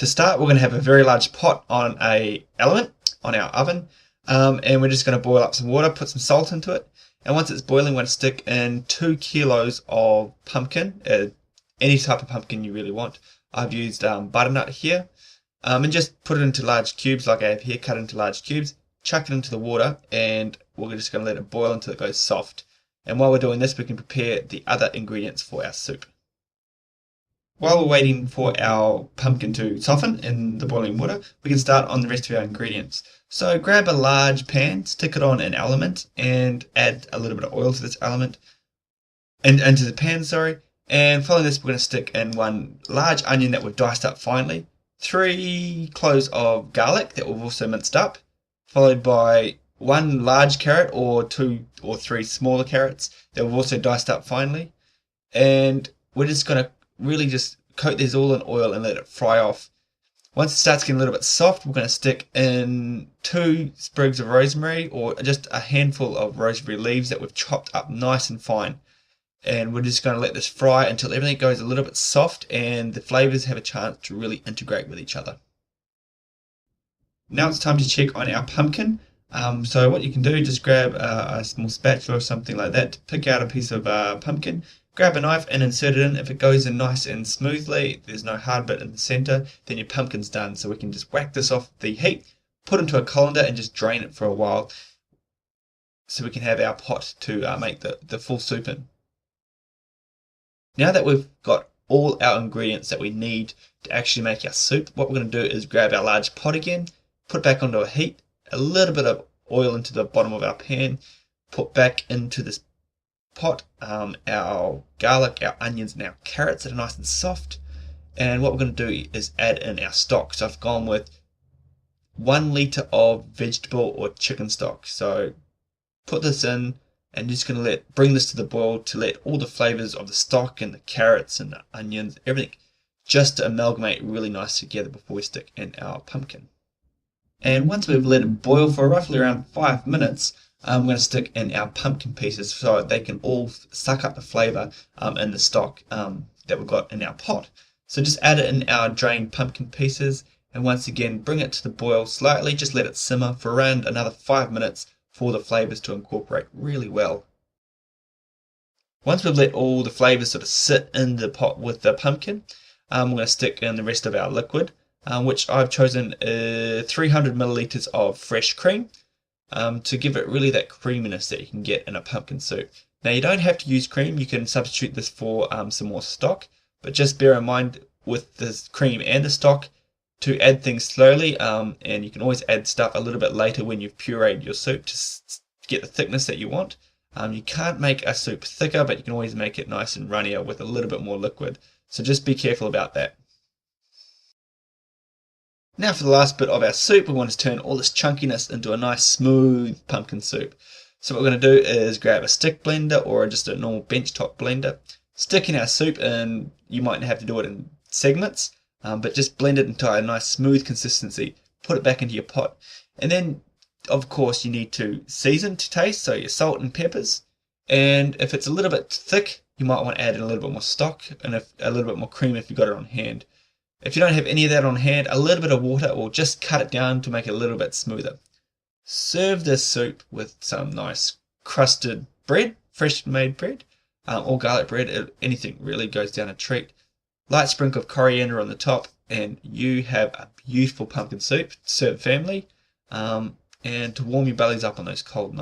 To start, we're going to have a very large pot on a element on our oven, and we're just going to boil up some water, put some salt into it, and once it's boiling, we're going to stick in 2 kilos of pumpkin, any type of pumpkin you really want. I've used butternut here, and just put it into large cubes like I have here, cut into large cubes, chuck it into the water, and we're just going to let it boil until it goes soft. And while we're doing this, we can prepare the other ingredients for our soup. While we're waiting for our pumpkin to soften in the boiling water, we can start on the rest of our ingredients. So grab a large pan, stick it on an element, and add a little bit of oil to this element, and into the pan, and following this, we're going to stick in 1 large onion that we've diced up finely, 3 cloves of garlic that we've also minced up, followed by 1 large carrot or 2 or 3 smaller carrots that we've also diced up finely, and we're just going to really just coat these all in oil and let it fry off. Once it starts getting a little bit soft, we're going to stick in 2 sprigs of rosemary, or just a handful of rosemary leaves that we've chopped up nice and fine. And we're just going to let this fry until everything goes a little bit soft and the flavors have a chance to really integrate with each other. Now it's time to check on our pumpkin. So what you can do, just grab a small spatula or something like that to pick out a piece of pumpkin. Grab a knife and insert it in. If it goes in nice and smoothly, there's no hard bit in the center, then your pumpkin's done. So we can just whack this off the heat, put it into a colander and just drain it for a while so we can have our pot to make the full soup in. Now that we've got all our ingredients that we need to actually make our soup, what we're going to do is grab our large pot again, put it back onto a heat, a little bit of oil into the bottom of our pan, put back into this pot our garlic, our onions and our carrots that are nice and soft, and what we're going to do is add in our stock. So I've gone with 1 litre of vegetable or chicken stock. So put this in and just going to bring this to the boil to let all the flavors of the stock and the carrots and the onions, everything, just to amalgamate really nice together before we stick in our pumpkin. And once we've let it boil for roughly around 5 minutes, I'm going to stick in our pumpkin pieces so they can all suck up the flavour in the stock that we've got in our pot. So just add it in our drained pumpkin pieces, and once again bring it to the boil slightly, just let it simmer for around another 5 minutes for the flavours to incorporate really well. Once we've let all the flavours sort of sit in the pot with the pumpkin, we're going to stick in the rest of our liquid, which I've chosen 300 millilitres of fresh cream. To give it really that creaminess that you can get in a pumpkin soup. Now you don't have to use cream, you can substitute this for some more stock, but just bear in mind with the cream and the stock to add things slowly, and you can always add stuff a little bit later when you've pureed your soup to get the thickness that you want. You can't make a soup thicker, but you can always make it nice and runnier with a little bit more liquid, so just be careful about that. Now for the last bit of our soup, we want to turn all this chunkiness into a nice smooth pumpkin soup. So what we're going to do is grab a stick blender or just a normal benchtop blender, stick in our soup, and you might have to do it in segments, but just blend it into a nice smooth consistency, put it back into your pot, and then of course you need to season to taste, so your salt and peppers, and if it's a little bit thick you might want to add in a little bit more stock and a little bit more cream if you've got it on hand. If you don't have any of that on hand, a little bit of water will just cut it down to make it a little bit smoother. Serve this soup with some nice crusted bread, fresh made bread, or garlic bread, anything really goes down a treat. Light sprinkle of coriander on the top, and you have a beautiful pumpkin soup to serve family, and to warm your bellies up on those cold nights.